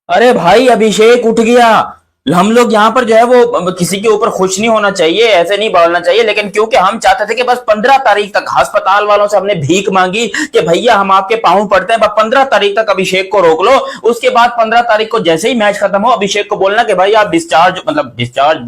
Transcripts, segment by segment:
अरे भाई अभिषेक उठ गया। हम लोग यहाँ पर जो है वो किसी के ऊपर खुश नहीं होना चाहिए, ऐसे नहीं बोलना चाहिए, लेकिन क्योंकि हम चाहते थे कि बस 15 तारीख तक अस्पताल वालों से हमने भीख मांगी कि भैया हम आपके पांव पड़ते हैं, बस 15 तारीख तक अभिषेक को रोक लो। उसके बाद 15 तारीख को जैसे ही मैच खत्म हो अभिषेक को बोलना कि भाई आप डिस्चार्ज, मतलब डिस्चार्ज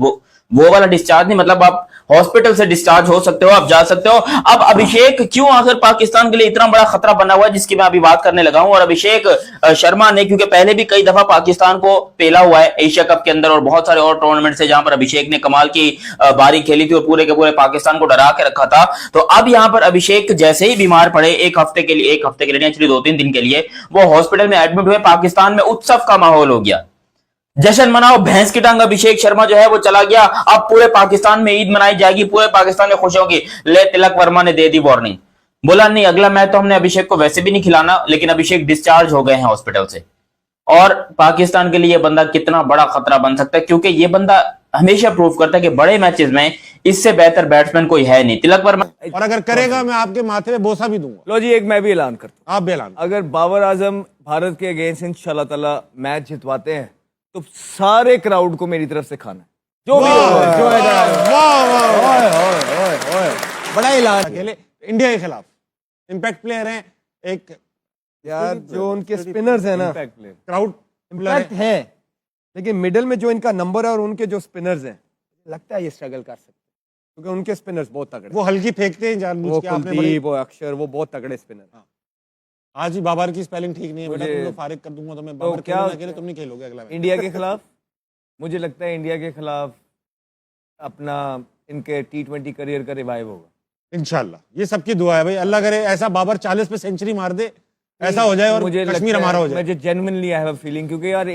वो वाला डिस्चार्ज नहीं, मतलब आप हॉस्पिटल से डिस्चार्ज हो सकते हो, आप जा सकते हो। अब अभिषेक क्यों आखिर पाकिस्तान के लिए इतना बड़ा खतरा बना हुआ है जिसकी मैं अभी बात करने लगा हूं। और अभिषेक शर्मा ने, क्योंकि पहले भी कई दफा पाकिस्तान को पेला हुआ है एशिया कप के अंदर और बहुत सारे और टूर्नामेंट से जहां पर अभिषेक ने कमाल की बारी खेली थी और पूरे के पूरे पाकिस्तान को डरा के रखा था। तो अब यहां पर अभिषेक जैसे ही बीमार पड़े, एक हफ्ते के लिए नहीं, एक्चुअली 2-3 दिन के लिए वो हॉस्पिटल में एडमिट हुए, पाकिस्तान में उत्सव का माहौल हो गया। जश्न मनाओ, भैंस की टांग, अभिषेक शर्मा जो है वो चला गया। अब पूरे पाकिस्तान में ईद मनाई जाएगी, पूरे पाकिस्तान में खुश होगी। ले तिलक वर्मा ने दे दी वार्निंग, बोला नहीं अगला मैच तो हमने अभिषेक को वैसे भी नहीं खिलाना, लेकिन अभिषेक डिस्चार्ज हो गए हैं हॉस्पिटल से। और पाकिस्तान के लिए ये बंदा कितना बड़ा खतरा बन सकता है, क्योंकि ये बंदा हमेशा प्रूव करता है कि बड़े मैचेस में इससे बेहतर बैट्समैन कोई है नहीं। तिलक वर्मा, और अगर करेगा मैं आपके माथे पे बोसा भी दूंगा। लो जी, एक मैं भी ऐलान करता हूं। आप भी ऐलान। अगर बाबर आजम भारत के अगेंस्ट इंशाल्लाह ताला मैच जितवाते हैं तो सारे क्राउड को मेरी तरफ से खाना है, जो भी जो बड़ा ऐलान। अकेले इंडिया के खिलाफ इम्पैक्ट प्लेयर हैं एक यार, जो उनके स्पिनर्स हैं ना, क्राउड इम्पैक्ट है, लेकिन मिडिल में जो इनका नंबर है और उनके जो स्पिनर्स हैं, लगता है ये स्ट्रगल कर सकते हैं, क्योंकि उनके स्पिनर्स बहुत तगड़े। वो हल्की फेंकते हैं जानबूझ वो के। आपने कुलदीप, वो अक्षर, वो बहुत तगड़े स्पिनर। आज ही बाबर की स्पेलिंग ठीक नहीं है बेटा, मुझे- तुम लोग फारिग कर दूंगा तो मैं तो बाबर क्या अकेले तुम नहीं खेलोगे अगला मैच। इंडिया के खिलाफ मुझे लगता है इंडिया के खिलाफ अपना इनके T20 करियर का रिवाइव होगा इंशाल्लाह। ये सबकी दुआ है भाई, अल्लाह करे ऐसा बाबर 40 पे सेंचुरी मार दे, ऐसा हो जाए और मुझे कश्मीर हमारा हो जाए। मुझे genuinely I have a feeling, क्योंकि यार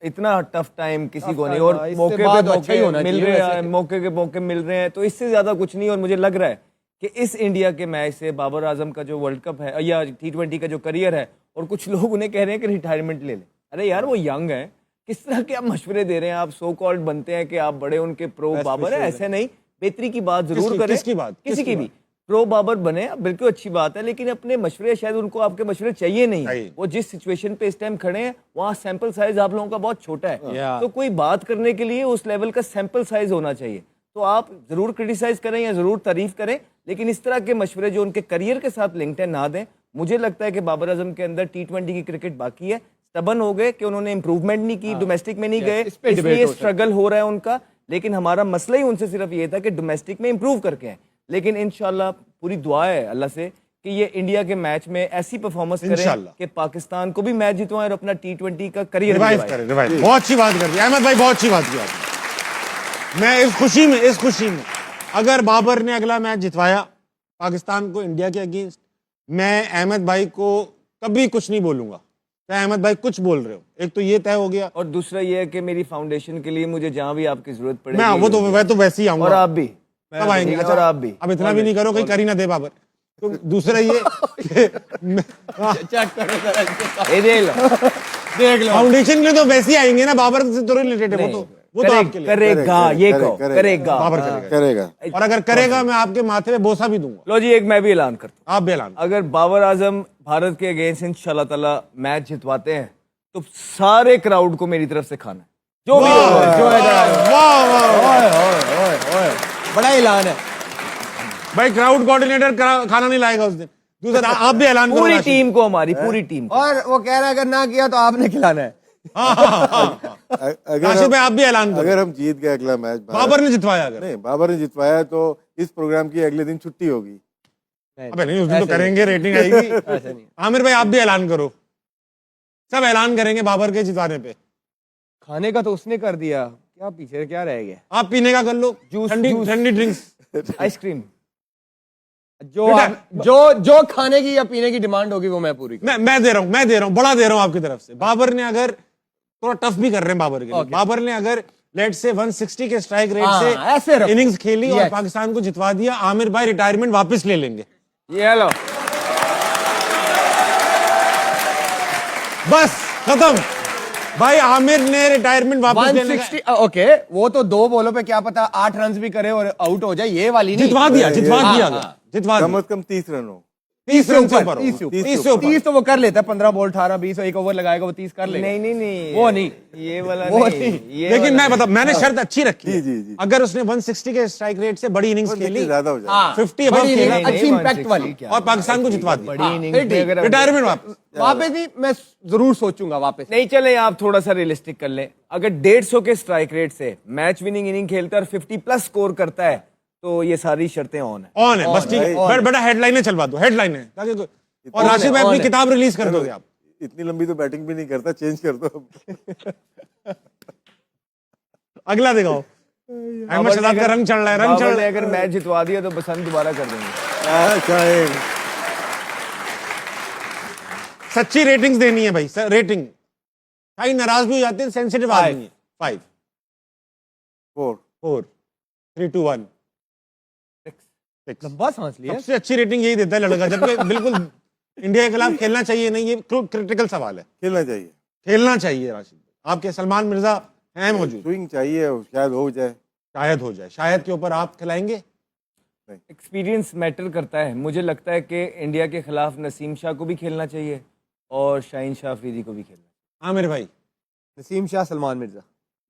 इतना टफ टाइम किसी को नहीं, और इससे मौके बाद पे अच्छा ही होना मौके मिल चाहिए रहे वैसे। हैं, मौके के मौके मिल रहे हैं, तो इससे ज्यादा कुछ नहीं। और मुझे लग रहा है कि इस इंडिया के मैच से बाबर आजम का जो वर्ल्ड कप है या T20 का जो करियर है, और कुछ लोग उन्हें कह रहे हैं कि रिटायरमेंट ले ले। अरे यार, वो यंग है, किस तरह के आप मशवरे दे रहे हैं? आप सो कॉल्ड बनते हैं कि आप बड़े उनके प्रो बाबर है, ऐसे नहीं। बेहतरी की बात जरूर करें, किसकी बात? किसी की भी प्रो बाबर बने, बिल्कुल अच्छी बात है, लेकिन अपने मशवरे, शायद उनको आपके मशवरे चाहिए नहीं। वो जिस सिचुएशन पे इस टाइम खड़े हैं वहाँ सैंपल साइज आप लोगों का बहुत छोटा है, तो कोई बात करने के लिए उस लेवल का सैंपल साइज होना चाहिए। तो आप जरूर क्रिटिसाइज करें या जरूर तारीफ करें, लेकिन इस तरह के मशवरे जो उनके करियर के साथ लिंक्ड है ना दें। मुझे लगता है कि बाबर आजम के अंदर T20 की क्रिकेट बाकी है, स्टबन हो गए कि उन्होंने इंप्रूवमेंट नहीं की, डोमेस्टिक में नहीं गए, इसलिए स्ट्रगल हो रहा है उनका। लेकिन हमारा मसला ही उनसे सिर्फ ये था कि डोमेस्टिक में इंप्रूव करके हैं। लेकिन इंशाल्लाह पूरी दुआ है अल्लाह से कि ये इंडिया के मैच में ऐसी परफॉर्मेंस करें कि पाकिस्तान को भी मैच जितवाएं और अपना T20 का करियर रिवाइव करें। रिवाइव, बहुत अच्छी बात कर दी अहमद भाई, बहुत अच्छी बात की आपने। मैं इस खुशी में अगर बाबर ने अगला मैच जितवाया पाकिस्तान को इंडिया के अगेंस्ट, मैं अहमद भाई को कभी कुछ नहीं बोलूंगा। तो अहमद भाई कुछ बोल रहे हो, एक तो ये तय हो गया, और दूसरा ये है कि मेरी फाउंडेशन के लिए मुझे जहाँ भी आपकी जरूरत पड़े, मैं वो तो मैं तो वैसे ही आऊंगा। और आप भी कब आएंगे? ठीक है, और आप भी अब इतना भी नहीं करो कहीं करी ना दे बाबर। तो दूसरा ये ये देख लो फाउंडेशन के लिए तो वैसे ही आएंगे ना, बाबर से तो रिलेटेड है वो तो आपके लिए करेगा, ये कहो करेगा, बाबर करेगा। और अगर करेगा मैं आपके माथे पे बोसा भी दूंगा। लो जी, एक मैं भी ऐलान करता हूं। आप भी ऐलान। अगर बाबर आजम भारत के अगेंस्ट इंशाल्लाह ताला मैच जितवाते हैं तो सारे क्राउड को मेरी तरफ से खाना है, जो भी बड़ा ऐलान है भाई। क्राउड कोऑर्डिनेटर खाना नहीं लाएगा उस दिन। दूसरा आप भी ऐलान करो। पूरी टीम को, हमारी पूरी टीम को। और वो कह रहा है अगर ना किया तो आपने खिलाना है। काशिफ भाई आप भी ऐलान करो। अगर हम जीत गए अगला मैच, बाबर ने जितवाया, अगर नहीं बाबर ने जितवाया तो इस प्रोग्राम की अगले दिन छुट्टी होगी। अबे नहीं, उस दिन तो करेंगे, रेटिंग आएगी। आमिर भाई आप भी ऐलान करो, सब ऐलान करेंगे बाबर के जितवाने पे। खाने का तो उसने कर दिया, क्या पीछे क्या रह गया? आप पीने का कर लो, ठंडी ड्रिंक्स, आइसक्रीम, जो खाने की या पीने की डिमांड होगी वो मैं पूरी करूंगा। मैं दे रहा हूँ, बड़ा दे रहा हूँ आपकी तरफ से। बाबर ने अगर थोड़ा टफ भी कर रहे हैं बाबर के लिए, बाबर ने अगर लेट से 160 के स्ट्राइक रेट से इनिंग्स खेली और पाकिस्तान को जितवा दिया, आमिर भाई रिटायरमेंट वापस ले लेंगे। ये लो बस खत्म भाई, आमिर ने रिटायरमेंट वापस ले लेंगे। 160 ओके, वो तो 2 बॉलों पे क्या पता 8 रन भी करे और आउट हो जाए, ये वाली नहीं। जितवा दिया कम से कम 30 रन हो। 30 रन से ऊपर 30 से ऊपर 30 तो वो कर लेता है, 15 बॉल 18 20 एक ओवर लगाएगा वो 30 कर लेगा। नहीं वो नहीं, ये वाला वो नहीं, ये लेकिन वाला मैं बता, मैंने शर्त अच्छी रखी है। जी। अगर उसने 160 के स्ट्राइक रेट से बड़ी इनिंग्स खेली, ज्यादा हो जाए 50 अबव बड़ी खेला, innings, अच्छी इम्पैक्ट वाली, और पाकिस्तान को जितवा दिया, बड़ी इनिंग्स में अगर रिटायरमेंट वापस। वापस भी मैं जरूर सोचूंगा वापस। नहीं चले, आप थोड़ा सा रियलिस्टिक कर लें। अगर 150 के स्ट्राइक रेट से मैच विनिंग इनिंग खेलता है और 50 प्लस स्कोर करता है तो ये सारी शर्तें ऑन है। ऑन है, बस ठीक है। बट बेटा हेडलाइनें चलवा दो, हेडलाइनें, ताकि और राशिद भाई अपनी किताब रिलीज कर दोगे आप। इतनी लंबी तो बैटिंग भी नहीं करता, चेंज कर दो। अगला दिखाओ। अहमद शहजाद का रंग चढ़ रहा है, रंग चढ़ बाबर रहा ने है। अगर मैच जितवा दिया तो बसंत दोबारा कर देंगे। सच्ची रेटिंग्स देनी है भाई, रेटिंग। भाई नाराज भी हो जाते हैं, सेंसिटिव आदमी है। 5 4 3 2 1 6। लंबा सांस लिया। सबसे अच्छी रेटिंग यही देता है लड़का, जबकि बिल्कुल इंडिया के खिलाफ खेलना चाहिए नहीं, ये क्रिटिकल सवाल है। खेलना चाहिए, खेलना चाहिए राशिद। आपके सलमान मिर्जा हैं मौजूद, स्विंग चाहिए, शायद हो जाए। शायद हो जाए, शायद के ऊपर आप खिलाएंगे। एक्सपीरियंस मैटर करता है। मुझे लगता है कि इंडिया के खिलाफ नसीम शाह को भी खेलना चाहिए और शाहीन शाह अफरीदी को भी खेलना चाहिए। हाँ मेरे भाई, नसीम शाह, सलमान मिर्जा।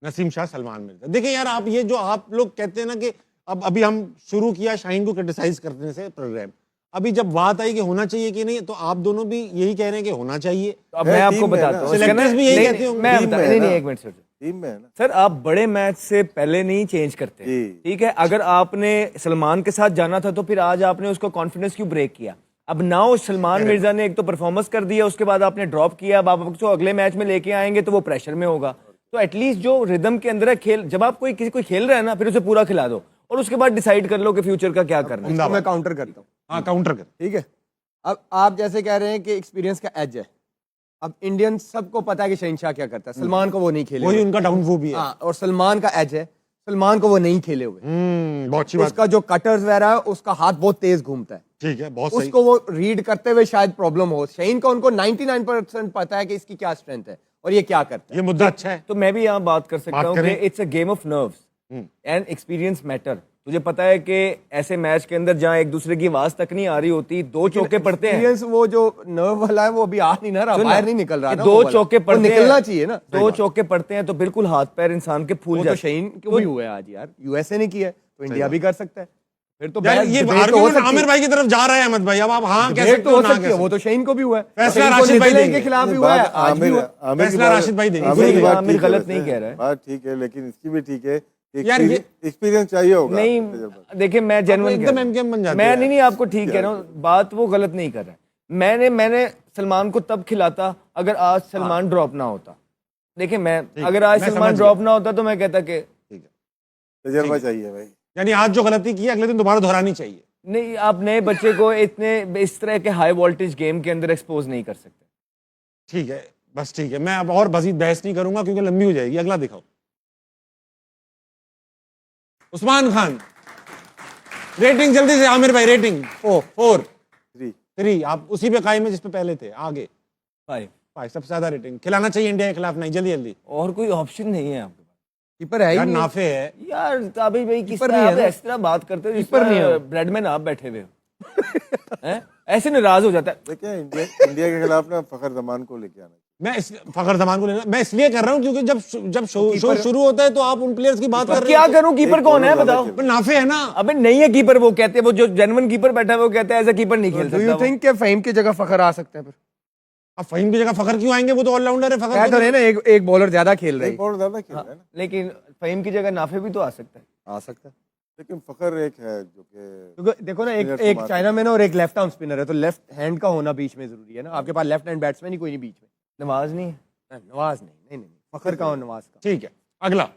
नसीम शाह, सलमान मिर्जा। देखिए यार, आप ये जो आप लोग कहते हैं ना कि अब अभी हम शुरू किया शाहीन को क्रिटिसाइज करने से प्रोग्राम, अभी जब बात आई कि होना चाहिए कि नहीं, तो आप दोनों भी यही कह रहे हैं कि होना चाहिए। तो अब मैं आपको टीम में बताता ना, हूँ। selectors भी यही कहते होंगे। मैं टीम बता, में है नहीं ना। नहीं, एक मिनट सोचो टीम में है ना। सर, आप बड़े मैच से पहले नहीं चेंज करते, जी। ठीक है। अगर आपने सलमान के साथ जाना था तो फिर आज आपने उसको कॉन्फिडेंस क्यों ब्रेक किया? अब नाउ सलमान मिर्जा ने एक तो परफॉर्मेंस कर दिया, उसके बाद आपने ड्रॉप किया। अब आप उसको अगले मैच में लेके आएंगे तो वो प्रेशर में होगा। तो एटलीस्ट जो रिदम के अंदर है खेल, जब आप कोई किसी को खेल रहा है ना, फिर उसे पूरा खिला दो और उसके बाद डिसाइड कर लो कि फ्यूचर का क्या करना है। इसको मैं काउंटर करता हूँ। हाँ काउंटर कर। ठीक है, अब आप जैसे कह रहे हैं कि एक्सपीरियंस का एज है। अब इंडियन सबको पता है कि शहनशाह क्या करता है, सलमान को वो नहीं खेले वही हुए। उनका डाउन वो भी है। हाँ, और सलमान का एज है, सलमान को वो नहीं खेले हुए। बहुत अच्छी बात। उसका जो कटर्स वगैरह है, उसका हाथ बहुत तेज घूमता है, ठीक है, बहुत सही। उसको वो रीड करते हुए शायद प्रॉब्लम हो। शाहीन का उनको 99% पता है कि इसकी क्या स्ट्रेंथ है और ये क्या करता है। ये मुद्दा अच्छा है। तो मैं भी यहाँ बात कर सकता बात हूँ कि करें। It's a game of nerves and experience matter. तुझे पता है कि ऐसे मैच के अंदर जहाँ एक दूसरे की आवाज तक नहीं आ रही होती, 2 चौके पड़ते हैं। एक्सपीरियंस वो जो नर्व वाला है वो अभी आ नहीं ना रहा, बाहर नहीं निकल रहा कि ना, 2 वो वाला। चौके वो पड़ते हैं, निकलना चाहिए ना। 2 चौके पड़ते हैं तो बिल्कुल हाथ पैर इंसान के फूल वो तो जाते शाहीन को भी हुआ है आज यार, यूएसए ने किया है तो इंडिया भी कर सकता है। फिर तो यार बहस- ये debate तो हो आर्गुमेंट सकती है। आमिर भाई की तरफ जा रहा है अहमद भाई। अब आप हाँ कह Debate सकते तो हो, हो ना सकती कह है, सकते वो तो शाहीन को भी हुआ है। फैसला शाहीन को राशिद भाई न्यूजीलैंड देंगे। के खिलाफ भी नहीं, हुआ है, बात आज भी हुआ है। आमिर की फैसला बात- राशिद भाई देंगे। आमिर की नहीं, बात आमिर ठीक है गलत वैसे। नहीं कह रहा है। बात ठीक है, लेकिन इसकी भी ठीक है। यार ये- एक्सपीरियंस चाहिए होगा। नहीं, देखिए मैं जेन्युइन एकदम MKM बन जाते मैं हैं नहीं नहीं आपको ठीक कह रहा हूँ, बात वो गलत नहीं कर रहा है। मैंने सलमान को तब खिलाता अगर आज सलमान ड्रॉप ना होता। देखिए मैं अगर आज मैं सलमान समझ ड्रॉप ना होता तो मैं कहता कि ठीक है। तजर्बा चाहिए भाई। यानी आज जो गलती की है अगले दिन दोबारा दोहरानी चाहिए। नहीं, आप नए बच्चे को इतने इस तरह के हाई वोल्टेज गेम के अंदर एक्सपोज नहीं कर सकते। ठीक है, बस ठीक है। मैं अब और मजीद बहस नहीं करूंगा क्योंकि लंबी हो जाएगी। अगला दिखाओ। उस्मान खान, रेटिंग जल्दी से आमिर भाई। रेटिंग 4 3। आप उसी पे कायम है जिस पे पहले थे। आगे 5 सबसे ज्यादा रेटिंग। खिलाना चाहिए इंडिया के खिलाफ, नहीं जल्दी जल्दी। और कोई ऑप्शन नहीं है आपके पास कीपर है ही यार नहीं। नाफे है यार। ताबिश भाई किस कीपर तरह नहीं है आप ना। इस तरह बात करते हो जिस कीपर नहीं तरह है। ब्रेडमैन आप बैठे हुए हो हैं? ऐसे नाराज हो जाता है। देखिए इंडिया के खिलाफ ना फखर जमान को लेके आना। मैं इस फखर जमान को लेना मैं इसलिए कर रहा हूँ क्योंकि जब शो शुरू होता है तो आप उन प्लेयर्स की बात कर अब रहे क्या हैं। करूं? कीपर कौन है बताओ? तो नाफे है ना। अबे नहीं है कीपर, वो कहते हैं, वो जो जेन्युइन कीपर बैठा है वो कहता है ऐसा कीपर नहीं खेल डू यू सकता वो। थिंक कि फहीम की जगह फखर आ सकता है? फिर अब फहीम की जगह फखर क्यों आएंगे? वो तो ऑलराउंडर है। कह फखर तो रहे ना, एक बॉलर ज्यादा खेल रही एक बहुत ज्यादा खेल रहा है ना। लेकिन फहीम की जगह नाफे भी तो आ सकता है। आ सकता है। लेकिन फखर एक है जो कि क्योंकि देखो ना, Spinner एक को चाइना में ना और एक लेफ्ट आर्म स्पिनर है, तो लेफ्ट हैंड का होना बीच में जरूरी है ना। आपके पास लेफ्ट हैंड बैट्समैन ही कोई नहीं बीच में। नवाज नहीं है। नवाज नहीं, फखर का और नवाज का ठीक है। अगला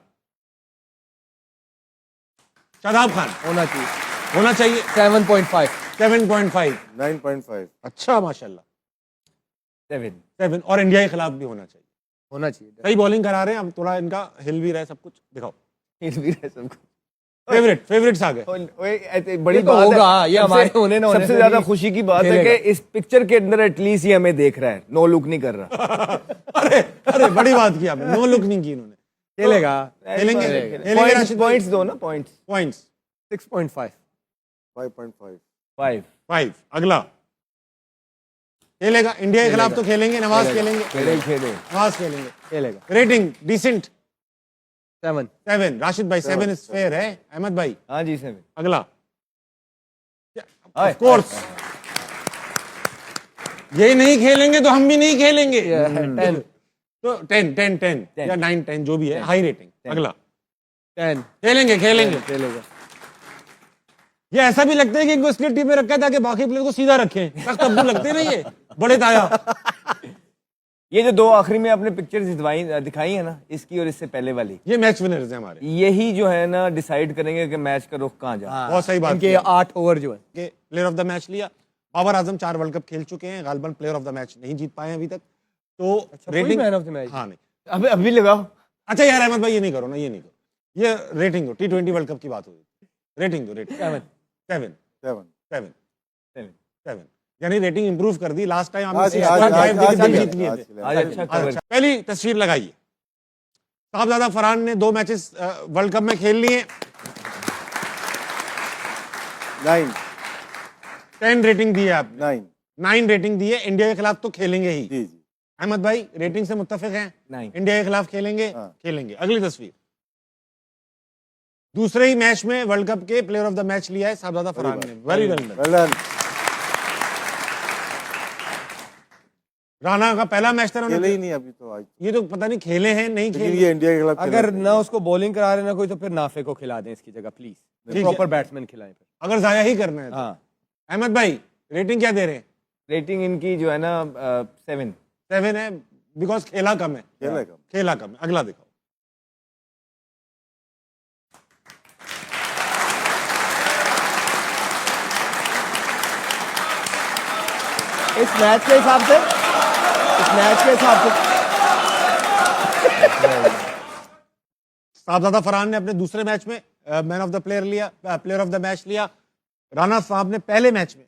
शादाब खान होना चाहिए। होना चाहिए 7.5। 7.5। 9.5। अच्छा माशाल्लाह 7। और इंडिया के खिलाफ भी होना चाहिए। होना चाहिए। सही बॉलिंग करा रहे हैं। अब थोड़ा इनका हिल भी रहा है सब कुछ। दिखाओ हिल भी रहे सबको। फेवरेट्स आ गए। बड़ी ये तो बात होगा, है। ये हमारे होने ना होने सबसे से ज्यादा भी खुशी की बात है खेलेगा। कि इस पिक्चर के अंदर एटलीस्ट ये हमें देख रहा है, नो लुक नहीं कर रहा। अरे बड़ी बात की आपने। नो लुक नहीं की इन्होंने। खेलेगा। खेलेंगे खेलेंगे राशिद भाई। पॉइंट्स दो ना, पॉइंट्स 6.5। 5.5। 5। 5। अगला खेलेगा इंडिया के खिलाफ तो खेलेंगे, नवाज खेलेंगे, खेले नवाज खेलेंगे। खेलेगा। Rating decent 7। 7। राशिद भाई 7 इज फेयर है। अहमद भाई हाँ जी 7। अगला ऑफ कोर्स ये नहीं खेलेंगे तो हम भी नहीं खेलेंगे। 10। तो 10 या 9 10 जो भी है, हाई रेटिंग। अगला 10 खेलेंगे खेलेंगे। खेलेगा। ये ऐसा भी लगता है कि इनको इसलिए टीम में रखा था कि बाकी प्लेयर को सीधा रखें। सख्त अब्दुल लगते हैं ना ये बड़े ताया। ये जो 2 आखिरी में आपने पिक्चर्स दिखाई है ना, इसकी और इससे पहले वाली, ये मैच विनर्स हैं हमारे। यही जो है ना डिसाइड करेंगे कि मैच का रुख कहाँ जाए। बहुत सही बात इनके 8 ओवर जो है कि प्लेयर ऑफ द मैच लिया। बाबर आजम 4 वर्ल्ड कप खेल चुके हैं, गालिबन प्लेयर ऑफ द मैच नहीं जीत पाए अभी तक। तो rating man of the match. हाँ नहीं, अभी लगाओ। अच्छा यार अहमद भाई ये नहीं करो ना, ये नहीं करो। ये रेटिंग दो, T20 वर्ल्ड कप की बात हो रही है। रेटिंग दो, रेटिंग 7 यानी रेटिंग इंप्रूव कर दी। लास्ट टाइम आपने 6.5 जीत लिए थे। अच्छा, पहली तस्वीर लगाइए। साहबजादा फरहान ने 2 मैचेस वर्ल्ड कप में खेल लिए। 9 10 रेटिंग दी है आपने। 9 9 रेटिंग दी है। इंडिया के खिलाफ तो खेलेंगे ही। जी जी अहमद भाई रेटिंग से मुत्तफिक हैं? 9। इंडिया के खिलाफ खेलेंगे, हाँ। खेलेंगे। अगली तस्वीर, दूसरे ही मैच में वर्ल्ड कप के प्लेयर ऑफ द मैच लिया है साहबजादा फरहान ने। Very well done. Well done. Rana का पहला मैच था, खेले ही नहीं अभी तो आज, ये तो पता नहीं खेले हैं नहीं लेकिन खेले। ये इंडिया के खिलाफ अगर खेला। ना उसको बॉलिंग करा रहे ना कोई, तो फिर नाफे को खिला दें इसकी जगह प्लीज। ठीक है। प्रॉपर बैट्समैन खिलाएं फिर। अगर जाया ही करना है तो। हाँ अहमद भाई रेटिंग क्या दे रहे हैं? रेटिंग इनकी जो है ना 7। 7 है बिकॉज खेला कम है। खेला कम। खेला कम है। अगला दिखाओ। इस मैच के हिसाब से, साहबजादा फरहान ने अपने दूसरे मैच में मैन ऑफ द प्लेयर लिया, प्लेयर ऑफ द मैच लिया। राणा साहब ने पहले मैच में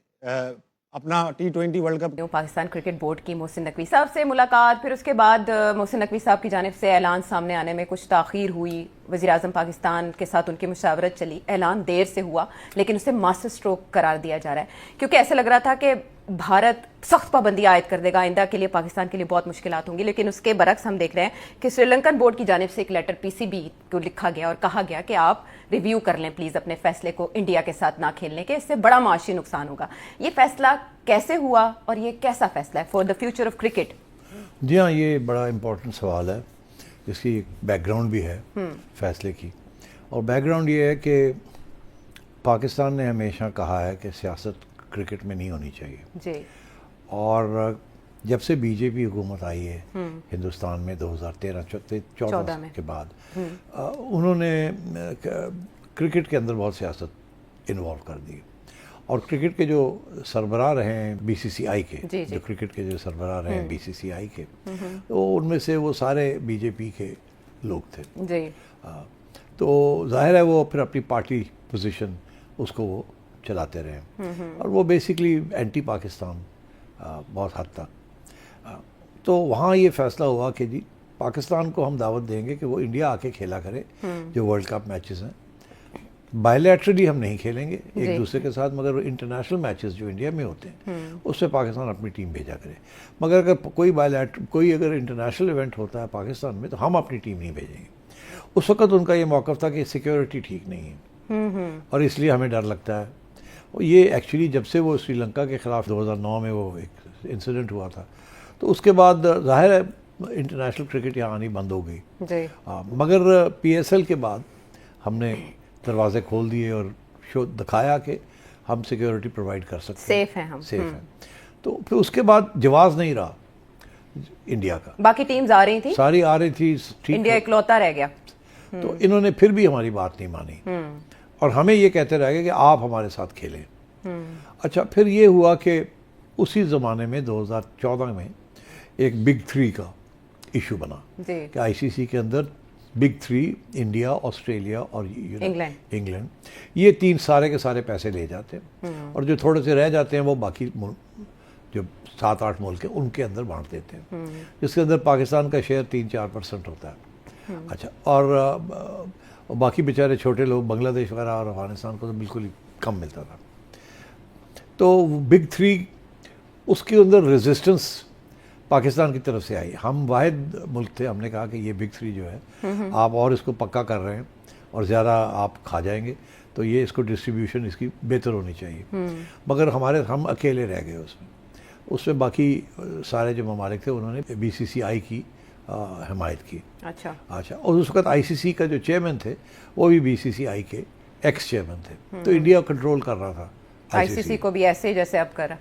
अपना T20 world cup. Pakistan cricket board की मोहसिन नकवी साहब से मुलाकात, फिर उसके बाद मोहसिन नकवी साहब की जानिब से ऐलान सामने आने में कुछ ताख़ीर हुई। वज़ीर आज़म पाकिस्तान के साथ उनकी मुशावरत चली, ऐलान देर से हुआ लेकिन उसे मास्टर स्ट्रोक करार दिया जा रहा है, क्योंकि ऐसे लग रहा था कि भारत सख्त पाबंदी आयद कर देगा, आइंदा के लिए पाकिस्तान के लिए बहुत मुश्किलात होंगी। लेकिन उसके बरक्स हम देख रहे हैं कि श्रीलंकन बोर्ड की जानिब से एक लेटर PCB को लिखा गया और कहा गया कि आप रिव्यू कर लें प्लीज़ अपने फैसले को इंडिया के साथ ना खेलने के, इससे बड़ा माशी नुकसान होगा। ये फैसला कैसे हुआ और ये कैसा फैसला है for the future of cricket? जी हाँ, ये बड़ा इम्पोर्टेंट सवाल है, जिसकी बैकग्राउंड भी है फैसले की। और बैकग्राउंड ये है कि पाकिस्तान ने हमेशा कहा है कि सियासत क्रिकेट में नहीं होनी चाहिए जी। और जब से बीजेपी हुकूमत आई है हिंदुस्तान में 2013-14 में के बाद उन्होंने क्रिकेट के अंदर बहुत सियासत इन्वॉल्व कर दी। और क्रिकेट के जो सरबराह रहे हैं BCCI के, जी, जी। जो क्रिकेट के जो सरबराह रहे हैं BCCI के, तो उनमें से वो सारे बीजेपी के लोग थे जी। तो जाहिर है वो फिर अपनी पार्टी पोजीशन उसको वो चलाते रहे और वो बेसिकली एंटी पाकिस्तान बहुत हद तक। तो वहाँ ये फैसला हुआ कि जी पाकिस्तान को हम दावत देंगे कि वो इंडिया आके खेला करे जो वर्ल्ड कप मैचेस हैं। बायलैटरली हम नहीं खेलेंगे एक दूसरे के साथ, मगर इंटरनेशनल मैचेस जो इंडिया में होते हैं उसमें पाकिस्तान अपनी टीम भेजा करे। मगर अगर कोई अगर इंटरनेशनल इवेंट होता है पाकिस्तान में तो हम अपनी टीम नहीं भेजेंगे। उस वक्त उनका ये मौक़िफ़ था कि सिक्योरिटी ठीक नहीं है और इसलिए हमें डर लगता है। और ये एक्चुअली जब से वो श्रीलंका के ख़िलाफ़ 2009 में वो एक इंसिडेंट हुआ था, तो उसके बाद ज़ाहिर है इंटरनेशनल क्रिकेट यहाँ आनी बंद हो गई जी। मगर PSL के बाद हमने दरवाजे खोल दिए और शो दिखाया कि हम सिक्योरिटी प्रोवाइड कर सकते हैं, सेफ हैं हम। सेफ हैं। तो फिर उसके बाद जवाब नहीं रहा इंडिया का, बाकी टीम्स आ रही थी, सारी आ रही थी, ठीक इंडिया है। इकलौता रह गया। तो इन्होंने फिर भी हमारी बात नहीं मानी और हमें ये कहते रह गए कि आप हमारे साथ खेलें। अच्छा, फिर ये हुआ कि उसी ज़माने में 2014 में एक बिग 3 का इशू बना जी। कि ICC के अंदर बिग 3 इंडिया, ऑस्ट्रेलिया और इंग्लैंड ये 3 सारे के सारे पैसे ले जाते हैं और जो थोड़े से रह जाते हैं वो बाकी जो 7-8 मुल्क हैं उनके अंदर बांट देते हैं, जिसके अंदर पाकिस्तान का शेयर 3-4% होता है। अच्छा, और बाकी बेचारे छोटे लोग बांग्लादेश वगैरह और अफगानिस्तान को तो बिल्कुल ही कम मिलता था। तो बिग 3 उसके अंदर रेजिस्टेंस पाकिस्तान की तरफ से आई। हम वाहिद मुल्क थे, हमने कहा कि ये बिग थ्री जो है आप और इसको पक्का कर रहे हैं और ज़्यादा आप खा जाएंगे, तो ये इसको डिस्ट्रीब्यूशन इसकी बेहतर होनी चाहिए। मगर हम अकेले रह गए उसमें बाकी सारे जो ममालिक थे उन्होंने BCCI की हिमायत की। अच्छा, और उस वक्त ICC का जो चेयरमैन थे वो भी BCCI के एक्स चेयरमैन थे, तो इंडिया कंट्रोल कर रहा था ICC को भी ऐसे जैसे अब करा।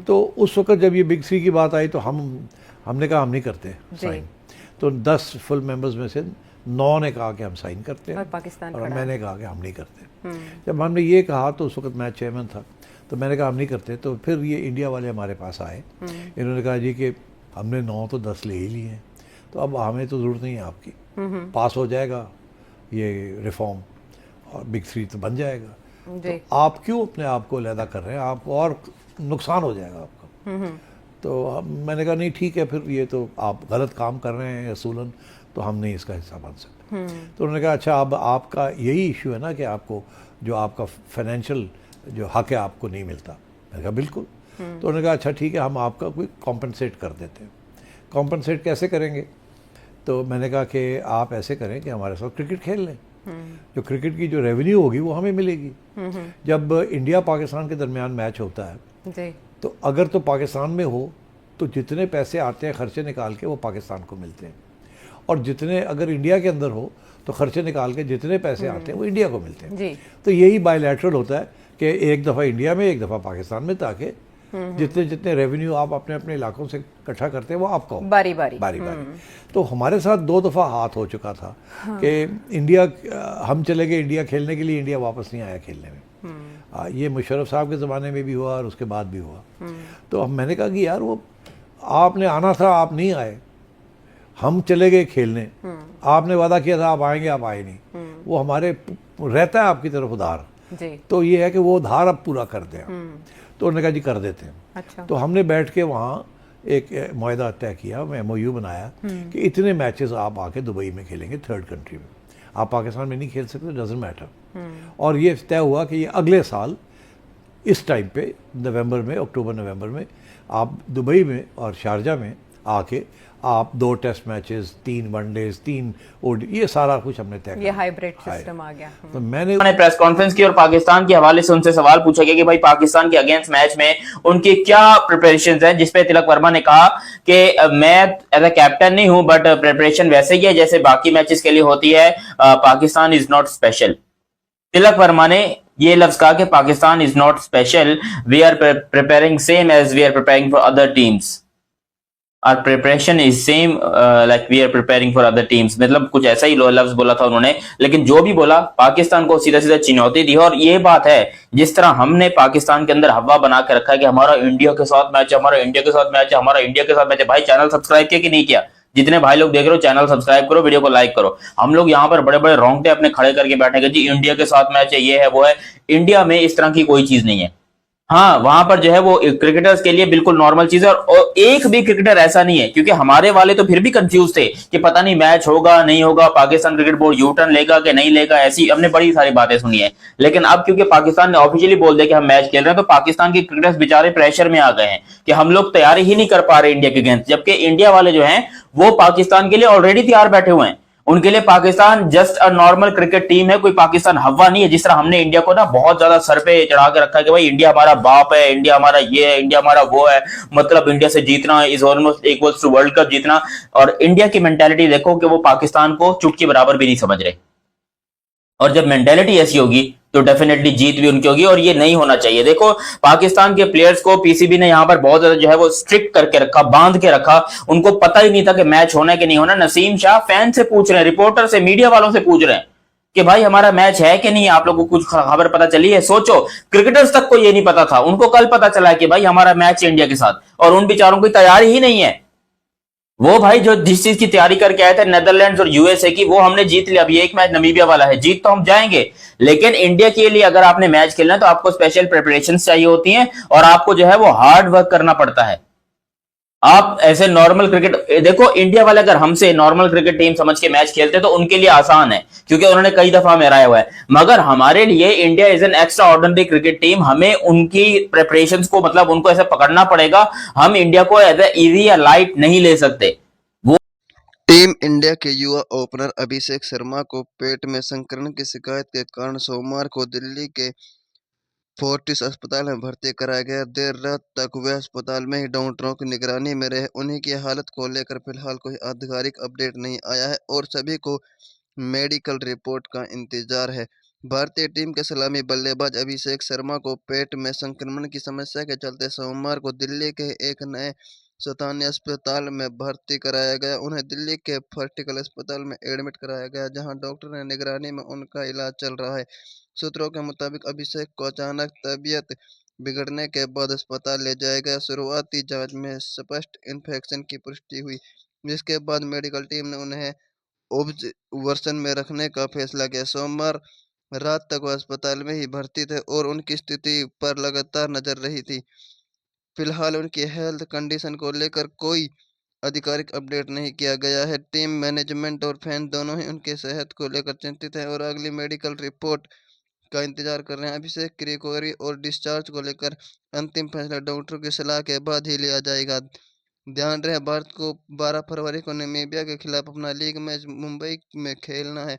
तो उस वक्त जब ये बिग थ्री की बात आई तो हमने कहा हम नहीं करते साइन। तो 10 फुल मेंबर्स में से 9 ने कहा कि हम साइन करते हैं, और मैंने कहा कि हम नहीं करते। जब हमने ये कहा तो उस वक्त मैं चेयरमैन था, तो मैंने कहा हम नहीं करते। तो फिर ये इंडिया वाले हमारे पास आए, इन्होंने कहा जी कि हमने 9 तो 10 ले ही लिए हैं, तो अब हमें तो ज़रूरत नहीं है आपकी, पास हो जाएगा ये रिफॉर्म और बिग थ्री तो बन जाएगा, तो आप क्यों अपने आप को अलहदा कर रहे हैं, आपको और नुकसान हो जाएगा आपका। तो मैंने कहा नहीं ठीक है, फिर ये तो आप गलत काम कर रहे हैं असूलन, तो हम नहीं इसका हिस्सा बन सकते। तो उन्होंने कहा अच्छा अब आपका यही इशू है ना कि आपको जो आपका फाइनेंशियल जो हक है आपको नहीं मिलता। मैंने कहा बिल्कुल। तो उन्होंने कहा अच्छा ठीक है, हम आपका कोई कॉम्पनसेट कर देते हैं। कॉम्पनसेट कैसे करेंगे? तो मैंने कहा कि आप ऐसे करें कि हमारे साथ क्रिकेट खेल लें, जो क्रिकेट की जो रेवेन्यू होगी वो हमें मिलेगी। जब इंडिया पाकिस्तान के दरमियान मैच होता है तो अगर तो पाकिस्तान में हो तो जितने पैसे आते हैं खर्चे निकाल के वो पाकिस्तान को मिलते हैं, और जितने अगर इंडिया के अंदर हो तो खर्चे निकाल के जितने पैसे आते हैं वो इंडिया को मिलते हैं। तो यही बायलैटरल होता है कि एक दफ़ा इंडिया में एक दफ़ा पाकिस्तान में, ताकि जितने जितने रेवेन्यू आप अपने अपने इलाकों से इकट्ठा करते हैं वो आपको बारी बारी। तो हमारे साथ 2 दफ़ा हाथ हो चुका था कि इंडिया, हम चले गए इंडिया खेलने के लिए, इंडिया वापस नहीं आया खेलने में। ये मुशर्रफ साहब के ज़माने में भी हुआ और उसके बाद भी हुआ। तो अब मैंने कहा कि यार वो आपने आना था, आप नहीं आए, हम चले गए खेलने, आपने वादा किया था आप आएंगे, आप आए नहीं। वो हमारे रहता है आपकी तरफ उधार, तो ये है कि वो उधार अब पूरा कर दें। तो उन्होंने कहा जी कर देते हैं। अच्छा। तो हमने बैठ के वहाँ एक मुआहदा तय किया, MOU बनाया कि इतने मैचेस आप आके दुबई में खेलेंगे, थर्ड कंट्री में, आप पाकिस्तान में नहीं खेल सकते, डजंट मैटर। और ये तय हुआ कि ये अगले साल इस टाइम पे नवंबर में, अक्टूबर नवंबर में आप दुबई में और शारजा में आके आप 2 टेस्ट मैचेस, 3 वनडेज, 3 ODI, ये सारा कुछ हमने तय किया। ये हाइब्रिड सिस्टम आ गया। तो मैंने प्रेस कॉन्फ्रेंस की और पाकिस्तान के हवाले से उनसे सवाल पूछा गया कि भाई पाकिस्तान के अगेंस्ट मैच में उनकी क्या प्रिपरेशंस हैं, जिसपे तिलक वर्मा ने कहा कि मैं एज अ कैप्टन नहीं हूं, बट प्रिपरेशन वैसे ही है जैसे बाकी मैचेस के लिए होती है। Pakistan is not special. Tilak Varma ने ये लफ्ज कहा कि Pakistan is not special, we are preparing same as we are preparing for other teams, Our preparation is same like we are preparing for other teams। मतलब कुछ ऐसा ही लफ्ज बोला था उन्होंने, लेकिन जो भी बोला पाकिस्तान को सीधा सीधा चुनौती दी। और ये बात है, जिस तरह हमने पाकिस्तान के अंदर हवा बना के रखा है कि हमारा इंडिया के साथ मैच है, हमारा इंडिया के साथ मैच है, हमारा इंडिया के साथ मैच है। भाई चैनल सब्सक्राइब किया कि नहीं किया? जितने भाई लोग देख रहे हो चैनल सब्सक्राइब करो, वीडियो को लाइक करो। हम लोग यहाँ पर बड़े बड़े रोंगटे अपने खड़े करके बैठेंगे जी इंडिया के साथ मैच है, ये है वो है। इंडिया में इस तरह की कोई चीज नहीं है। हाँ, वहां पर जो है वो क्रिकेटर्स के लिए बिल्कुल नॉर्मल चीज है, और एक भी क्रिकेटर ऐसा नहीं है, क्योंकि हमारे वाले तो फिर भी कंफ्यूज थे कि पता नहीं मैच होगा नहीं होगा, Pakistan cricket board U turn लेगा कि नहीं लेगा, ऐसी हमने बड़ी सारी बातें सुनी है। लेकिन अब क्योंकि पाकिस्तान ने ऑफिशियली बोल दिया कि हम मैच खेल रहे हैं, तो पाकिस्तान के क्रिकेटर्स बेचारे प्रेशर में आ गए हैं कि हम लोग तैयारी ही नहीं कर पा रहे इंडिया के अगेंस्ट, जबकि इंडिया वाले जो हैं वो पाकिस्तान के लिए ऑलरेडी तैयार बैठे हुए हैं। उनके लिए Pakistan just a normal cricket team है, कोई पाकिस्तान हवा नहीं है। जिस तरह हमने इंडिया को ना बहुत ज्यादा सर पे चढ़ा के रखा है कि भाई इंडिया हमारा बाप है, इंडिया हमारा ये है, इंडिया हमारा वो है, मतलब इंडिया से जीतना is almost equals to world cup जीतना। और इंडिया की मेंटालिटी देखो कि वो पाकिस्तान को चुटकी बराबर भी नहीं समझ रहे, और जब मेंटालिटी ऐसी होगी तो डेफिनेटली जीत भी उनकी होगी, और ये नहीं होना चाहिए। देखो पाकिस्तान के प्लेयर्स को पीसीबी ने यहां पर बहुत ज्यादा जो है वो स्ट्रिक्ट करके रखा, बांध के रखा। उनको पता ही नहीं था कि मैच होना है कि नहीं होना। नसीम शाह फैन से पूछ रहे हैं, रिपोर्टर से, मीडिया वालों से पूछ रहे हैं कि भाई हमारा मैच है कि नहीं, आप लोगों को कुछ खबर पता चली है? सोचो, क्रिकेटर्स तक को ये नहीं पता था, उनको कल पता चला कि भाई हमारा मैच है इंडिया के साथ, और उन बेचारों की तैयारी ही नहीं है। वो भाई जो जिस चीज की तैयारी करके आए थे नेदरलैंड्स और यूएसए की, वो हमने जीत लिया। अभी एक मैच नमीबिया वाला है, जीत तो हम जाएंगे, लेकिन इंडिया के लिए अगर आपने मैच खेलना है तो आपको स्पेशल प्रिपरेशंस चाहिए होती हैं, और आपको जो है वो हार्ड वर्क करना पड़ता है। आप ऐसे नॉर्मल क्रिकेट देखो, इंडिया वाले अगर हमसे नॉर्मल क्रिकेट टीम समझ के मैच खेलते तो उनके लिए आसान है, क्योंकि उन्होंने कई दफा में हराया हुआ है। मगर हमारे लिए India is an extra ordinary cricket team, हमें उनकी प्रिपरेशंस को, मतलब उनको ऐसे पकड़ना पड़ेगा। हम इंडिया को एज ए इजी या लाइट नहीं ले सकते। टीम इंडिया के युवा ओपनर अभिषेक शर्मा को पेट में संक्रमण की शिकायत के कारण सोमवार को दिल्ली के फोर्टिस अस्पताल में भर्ती कराया गया। देर रात तक वे अस्पताल में ही डॉक्टरों की निगरानी में रहे। उन्हीं की हालत को लेकर फिलहाल कोई आधिकारिक अपडेट नहीं आया है और सभी को मेडिकल रिपोर्ट का इंतजार है। भारतीय टीम के सलामी बल्लेबाज अभिषेक शर्मा को पेट में संक्रमण की समस्या के चलते सोमवार को दिल्ली के एक नए स्थानीय अस्पताल में भर्ती कराया गया। उन्हें दिल्ली के फर्टिकल अस्पताल में एडमिट कराया गया, जहां डॉक्टर ने निगरानी में उनका इलाज चल रहा है। सूत्रों के मुताबिक अभिषेक को अचानक तबीयत बिगड़ने के बाद अस्पताल ले जाया गया। शुरुआती जांच में स्पष्ट इन्फेक्शन की पुष्टि हुई, जिसके बाद मेडिकल टीम ने उन्हें ऑब्जर्वेशन में रखने का फैसला किया। सोमवार रात तक वह अस्पताल में ही भर्ती थे और उनकी स्थिति पर लगातार नजर रही थी। फिलहाल उनकी हेल्थ कंडीशन को लेकर कोई आधिकारिक अपडेट नहीं किया गया है। टीम मैनेजमेंट और फैन दोनों ही उनकी सेहत को लेकर चिंतित हैं और अगली मेडिकल रिपोर्ट का इंतजार कर रहे हैं। अभिषेक की रिकवरी और डिस्चार्ज को लेकर अंतिम फैसला डॉक्टरों की सलाह के बाद ही लिया जाएगा। ध्यान रहे, भारत को 12 फरवरी को नामीबिया के खिलाफ अपना लीग मैच मुंबई में खेलना है।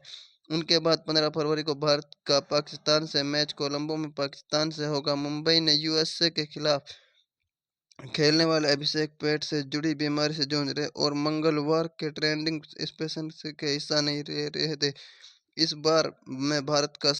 उनके बाद 15 फरवरी को भारत का पाकिस्तान से मैच कोलंबो में पाकिस्तान से होगा। मुंबई ने यूएसए के खिलाफ खेलने वाले अभिषेक पेट से जुड़ी बीमारी से जूझ रहे और मंगलवार के ट्रेंडिंग स्पेशल के हिस्सा नहीं रहे थे। इस बार में भारत का